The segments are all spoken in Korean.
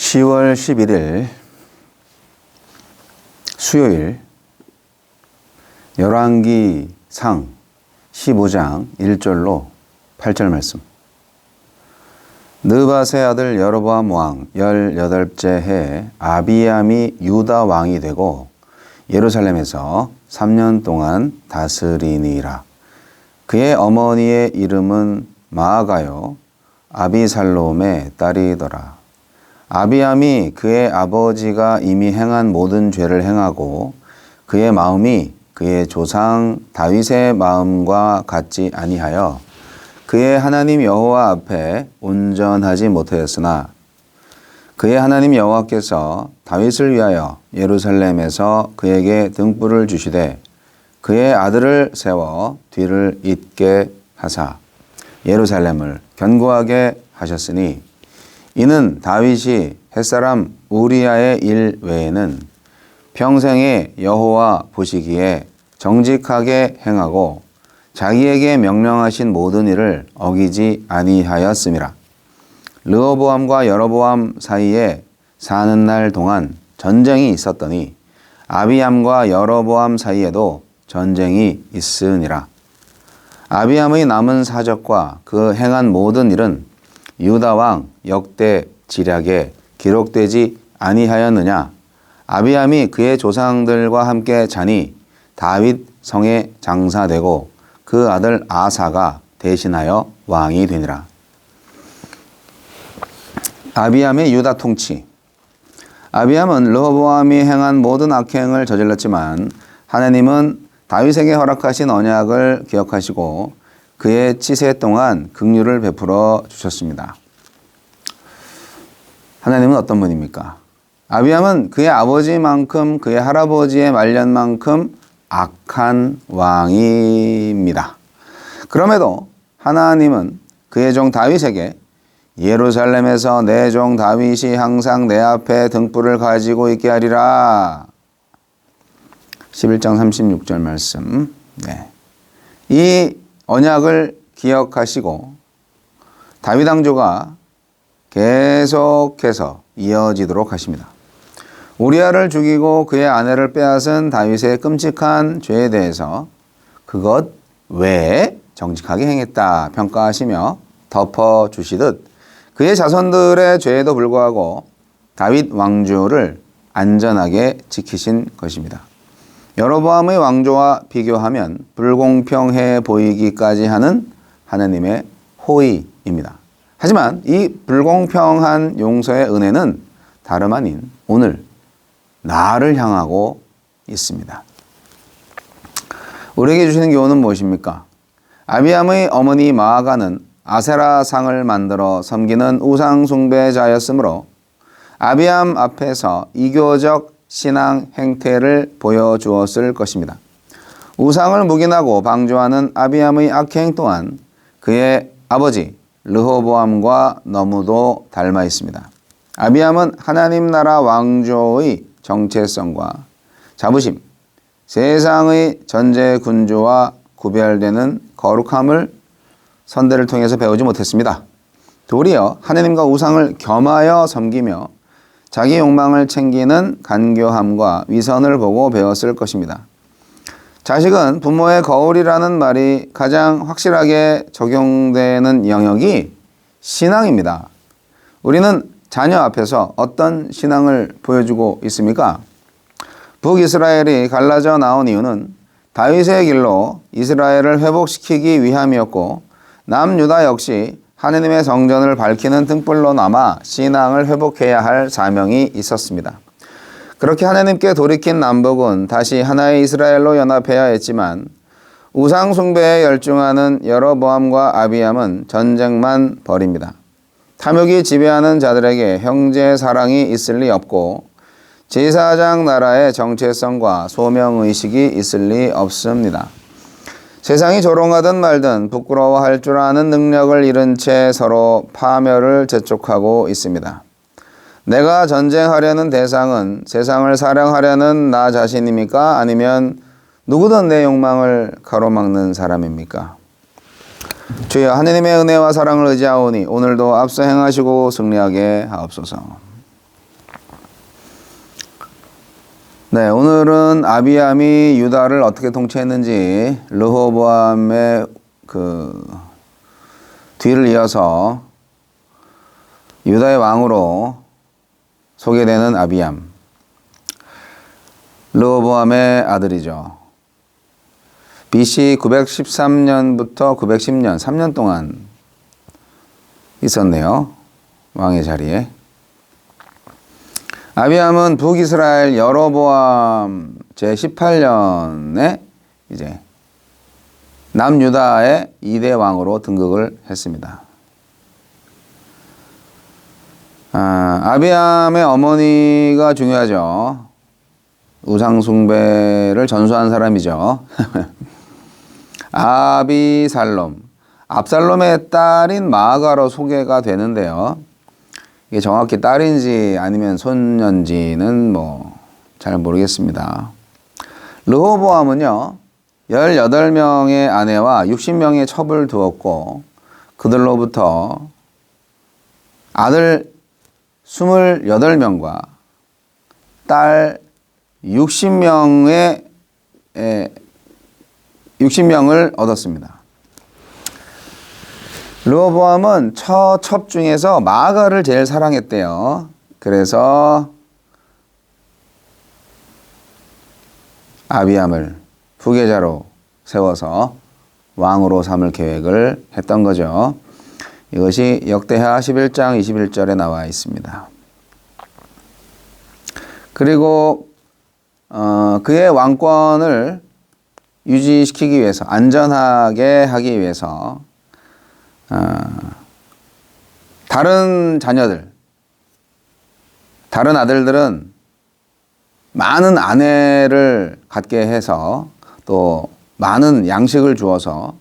10월 11일 수요일 열왕기상 15장 1절로 8절 말씀. 느밧의 아들 여로보암 왕 18째 해에 아비암이 유다 왕이 되고 예루살렘에서 3년 동안 다스리니라. 그의 어머니의 이름은 마아가요 아비살롬의 딸이더라. 아비암이 그의 아버지가 이미 행한 모든 죄를 행하고 그의 마음이 그의 조상 다윗의 마음과 같지 아니하여 그의 하나님 여호와 앞에 온전하지 못하였으나 그의 하나님 여호와께서 다윗을 위하여 예루살렘에서 그에게 등불을 주시되 그의 아들을 세워 뒤를 잇게 하사 예루살렘을 견고하게 하셨으니 이는 다윗이 햇사람 우리아의 일 외에는 평생에 여호와 보시기에 정직하게 행하고 자기에게 명령하신 모든 일을 어기지 아니하였음이라. 르호보암과 여로보암 사이에 사는 날 동안 전쟁이 있었더니 아비암과 여로보암 사이에도 전쟁이 있으니라. 아비암의 남은 사적과 그 행한 모든 일은 유다 왕 역대 지략에 기록되지 아니하였느냐. 아비암이 그의 조상들과 함께 자니 다윗 성에 장사되고 그 아들 아사가 대신하여 왕이 되니라. 아비암의 유다 통치. 아비암은 르호보암이 행한 모든 악행을 저질렀지만 하나님은 다윗에게 허락하신 언약을 기억하시고 그의 치세 동안 긍휼을 베풀어 주셨습니다. 하나님은 어떤 분입니까? 아비암은 그의 아버지만큼 그의 할아버지의 말년만큼 악한 왕입니다. 그럼에도 하나님은 그의 종 다윗에게 예루살렘에서 내 종 다윗이 항상 내 앞에 등불을 가지고 있게 하리라. 11장 36절 말씀. 이 언약을 기억하시고 다윗 왕조가 계속해서 이어지도록 하십니다. 우리아를 죽이고 그의 아내를 빼앗은 다윗의 끔찍한 죄에 대해서 그것 외에 정직하게 행했다 평가하시며 덮어주시듯 그의 자손들의 죄에도 불구하고 다윗 왕조를 안전하게 지키신 것입니다. 여로보암의 왕조와 비교하면 불공평해 보이기까지 하는 하나님의 호의입니다. 하지만 이 불공평한 용서의 은혜는 다름 아닌 오늘 나를 향하고 있습니다. 우리에게 주시는 교훈은 무엇입니까? 아비암의 어머니 마아가는 아세라 상을 만들어 섬기는 우상 숭배자였으므로 아비암 앞에서 이교적 신앙 행태를 보여주었을 것입니다. 우상을 묵인하고 방조하는 아비암의 악행 또한 그의 아버지 르호보암과 너무도 닮아 있습니다. 아비암은 하나님 나라 왕조의 정체성과 자부심, 세상의 전제 군주와 구별되는 거룩함을 선대를 통해서 배우지 못했습니다. 도리어 하나님과 우상을 겸하여 섬기며 자기 욕망을 챙기는 간교함과 위선을 보고 배웠을 것입니다. 자식은 부모의 거울이라는 말이 가장 확실하게 적용되는 영역이 신앙입니다. 우리는 자녀 앞에서 어떤 신앙을 보여주고 있습니까? 북이스라엘이 갈라져 나온 이유는 다윗의 길로 이스라엘을 회복시키기 위함이었고 남유다 역시 하느님의 성전을 밝히는 등불로 남아 신앙을 회복해야 할 사명이 있었습니다. 그렇게 하나님께 돌이킨 남북은 다시 하나의 이스라엘로 연합해야 했지만 우상 숭배에 열중하는 여로보암과 아비암은 전쟁만 벌입니다. 탐욕이 지배하는 자들에게 형제 사랑이 있을 리 없고 제사장 나라의 정체성과 소명의식이 있을 리 없습니다. 세상이 조롱하든 말든 부끄러워할 줄 아는 능력을 잃은 채 서로 파멸을 재촉하고 있습니다. 내가 전쟁하려는 대상은 세상을 사령하려는 나 자신입니까? 아니면 누구든 내 욕망을 가로막는 사람입니까? 주여 하느님의 은혜와 사랑을 의지하오니 오늘도 앞서 행하시고 승리하게 하옵소서. 네, 오늘은 아비암이 유다를 어떻게 통치했는지 르호보암의 그 뒤를 이어서 유다의 왕으로 소개되는 아비암, 르호보암의 아들이죠. BC 913년부터 910년 3년 동안 있었네요. 왕의 자리에. 아비암은 북이스라엘 여로보암 제18년에 이제 남유다의 2대 왕으로 등극을 했습니다. 아비암의 어머니가 중요하죠. 우상숭배를 전수한 사람이죠. 아비살롬, 압살롬의 딸인 마아가로 소개가 되는데요. 이게 정확히 딸인지 아니면 손녀인지는 잘 모르겠습니다. 르호보암은요, 18명의 아내와 60명의 첩을 두었고, 그들로부터 아들 28명과 딸 60명을 얻었습니다. 르호보암은 첩 중에서 마아가를 제일 사랑했대요. 그래서 아비암을 후계자로 세워서 왕으로 삼을 계획을 했던 거죠. 이것이 역대하 11장 21절에 나와 있습니다. 그리고 그의 왕권을 유지시키기 위해서, 안전하게 하기 위해서 다른 자녀들, 다른 아들들은 많은 아내를 갖게 해서 또 많은 양식을 주어서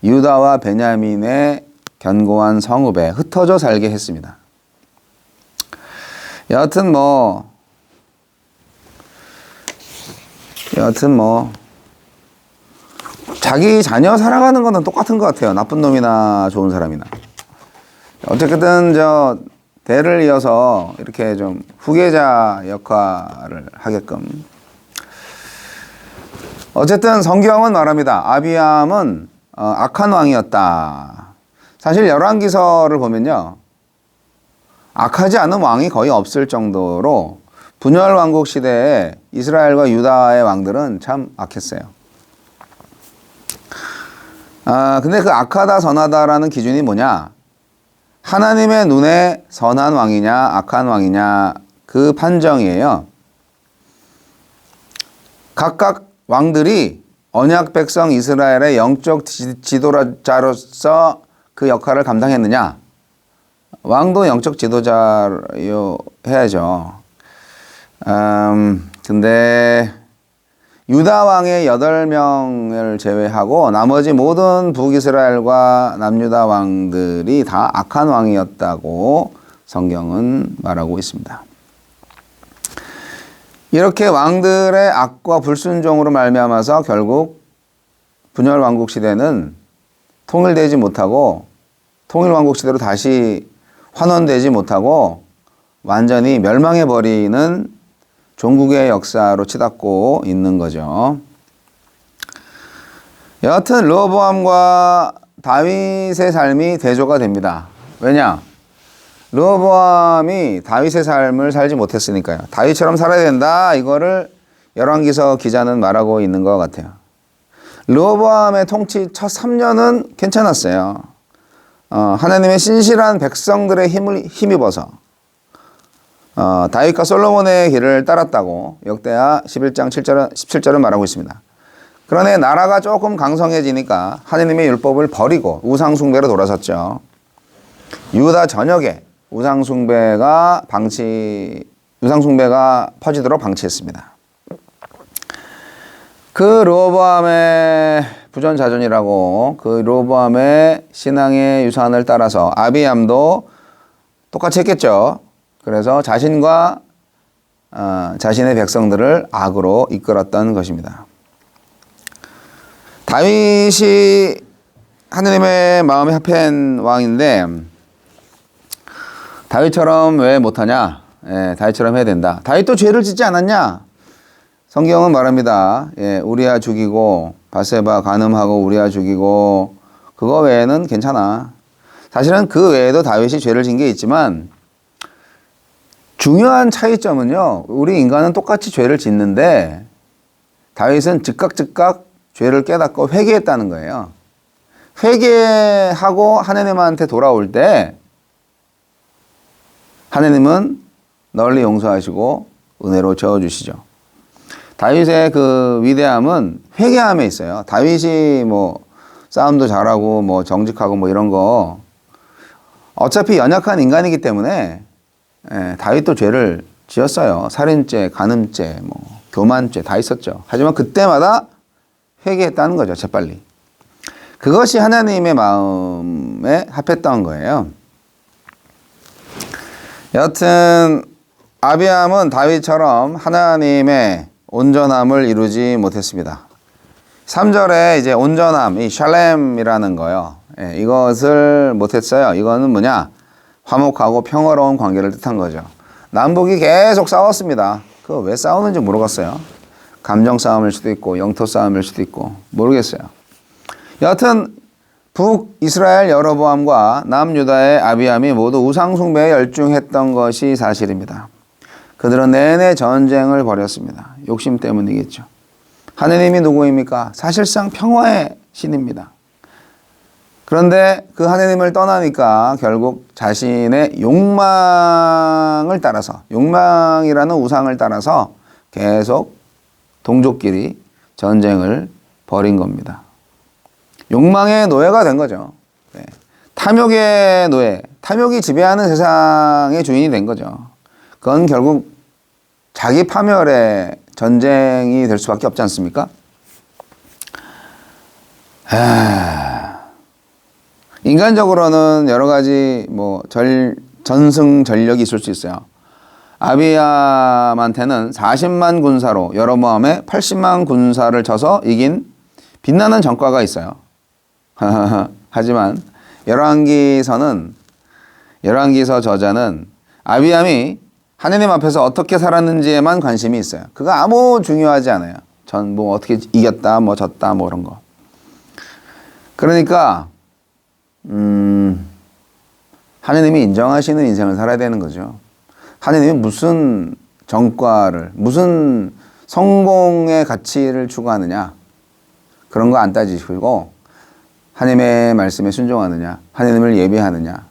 유다와 베냐민의 견고한 성읍에 흩어져 살게 했습니다. 여하튼 자기 자녀 살아가는 거는 똑같은 것 같아요. 나쁜 놈이나 좋은 사람이나. 어떻게든 대를 이어서 이렇게 좀 후계자 역할을 하게끔. 어쨌든 성경은 말합니다. 아비암은 악한 왕이었다. 사실 열왕기서를 보면요, 악하지 않은 왕이 거의 없을 정도로 분열 왕국 시대에 이스라엘과 유다의 왕들은 참 악했어요. 근데 그 악하다 선하다라는 기준이 뭐냐? 하나님의 눈에 선한 왕이냐 악한 왕이냐 그 판정이에요. 각각 왕들이 언약 백성 이스라엘의 영적 지도자로서 그 역할을 감당했느냐? 왕도 영적 지도자요 해야죠. 근데 유다 왕의 8명을 제외하고 나머지 모든 북이스라엘과 남유다 왕들이 다 악한 왕이었다고 성경은 말하고 있습니다. 이렇게 왕들의 악과 불순종으로 말미암아서 결국 분열 왕국 시대는 통일되지 못하고 통일 왕국 시대로 다시 환원되지 못하고 완전히 멸망해 버리는 종국의 역사로 치닫고 있는 거죠. 여하튼 르호보암과 다윗의 삶이 대조가 됩니다. 왜냐? 르호보암이 다윗의 삶을 살지 못했으니까요. 다윗처럼 살아야 된다. 이거를 열왕기서 기자는 말하고 있는 것 같아요. 르호보암의 통치 첫 3년은 괜찮았어요. 하나님의 신실한 백성들의 힘을 힘입어서 다윗과 솔로몬의 길을 따랐다고 역대하 11장 17절은 말하고 있습니다. 그러나 나라가 조금 강성해지니까 하나님의 율법을 버리고 우상숭배로 돌아섰죠. 유다 전역에 우상숭배가 퍼지도록 방치했습니다. 그 르호보암의 부전자전이라고 그 르호보암의 신앙의 유산을 따라서 아비암도 똑같이 했겠죠. 그래서 자신과 자신의 백성들을 악으로 이끌었던 것입니다. 다윗이 하느님의 마음에 합한 왕인데 다윗처럼 왜 못하냐? 다윗처럼 해야 된다. 다윗도 죄를 짓지 않았냐? 성경은 말합니다. 예, 우리아 죽이고 바세바 간음하고 우리아 죽이고 그거 외에는 괜찮아. 사실은 그 외에도 다윗이 죄를 진 게 있지만 중요한 차이점은요. 우리 인간은 똑같이 죄를 짓는데 다윗은 즉각 죄를 깨닫고 회개했다는 거예요. 회개하고 하나님한테 돌아올 때 하나님은 널리 용서하시고 은혜로 채워주시죠. 다윗의 그 위대함은 회개함에 있어요. 다윗이 뭐 싸움도 잘하고 뭐 정직하고 뭐 이런 거 어차피 연약한 인간이기 때문에 다윗도 죄를 지었어요. 살인죄, 간음죄, 뭐 교만죄 다 있었죠. 하지만 그때마다 회개했다는 거죠. 재빨리. 그것이 하나님의 마음에 합했던 거예요. 여하튼 아비암은 다윗처럼 하나님의 온전함을 이루지 못했습니다. 3절에 이제 온전함, 이 샬렘이라는 거요. 이것을 못했어요. 이거는 뭐냐? 화목하고 평화로운 관계를 뜻한 거죠. 남북이 계속 싸웠습니다. 그거 왜 싸우는지 모르겠어요. 감정 싸움일 수도 있고 영토 싸움일 수도 있고 모르겠어요. 여하튼 북이스라엘 여로보암과 남유다의 아비암이 모두 우상숭배에 열중했던 것이 사실입니다. 그들은 내내 전쟁을 벌였습니다. 욕심 때문이겠죠. 하느님이 누구입니까? 사실상 평화의 신입니다. 그런데 그 하느님을 떠나니까 결국 자신의 욕망을 따라서, 욕망이라는 우상을 따라서 계속 동족끼리 전쟁을 벌인 겁니다. 욕망의 노예가 된 거죠. 네. 탐욕의 노예, 탐욕이 지배하는 세상의 주인이 된 거죠. 그건 결국 자기 파멸의 전쟁이 될 수밖에 없지 않습니까? 인간적으로는 여러 가지 뭐 전승전력이 있을 수 있어요. 아비암한테는 40만 군사로 여로보암의 80만 군사를 쳐서 이긴 빛나는 전과가 있어요. 하지만 열왕기서 저자는 아비암이 하느님 앞에서 어떻게 살았는지에만 관심이 있어요. 그거 아무 중요하지 않아요. 뭐 어떻게 이겼다, 뭐 졌다, 뭐 그런 거. 그러니까 하느님이 인정하시는 인생을 살아야 되는 거죠. 하느님이 무슨 정과를, 무슨 성공의 가치를 추구하느냐, 그런 거 안 따지시고 하느님의 말씀에 순종하느냐, 하느님을 예배하느냐,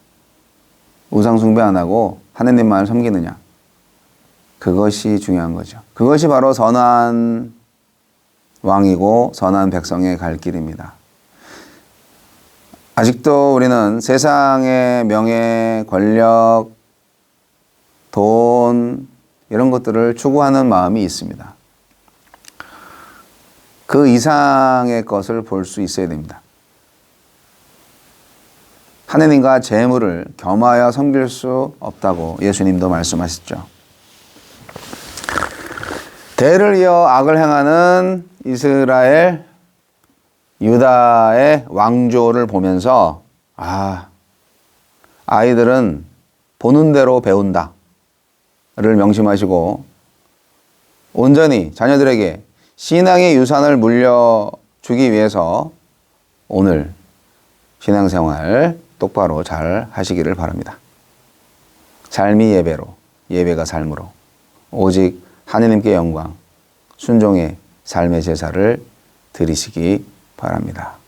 우상 숭배 안 하고 하느님만을 섬기느냐, 그것이 중요한 거죠. 그것이 바로 선한 왕이고 선한 백성의 갈 길입니다. 아직도 우리는 세상의 명예, 권력, 돈 이런 것들을 추구하는 마음이 있습니다. 그 이상의 것을 볼 수 있어야 됩니다. 하느님과 재물을 겸하여 섬길 수 없다고 예수님도 말씀하셨죠. 대를 이어 악을 행하는 이스라엘, 유다의 왕조를 보면서 아이들은 보는 대로 배운다를 명심하시고 온전히 자녀들에게 신앙의 유산을 물려주기 위해서 오늘 신앙생활 똑바로 잘 하시기를 바랍니다. 삶이 예배로, 예배가 삶으로 오직 하느님께 영광, 순종의 삶의 제사를 드리시기 바랍니다.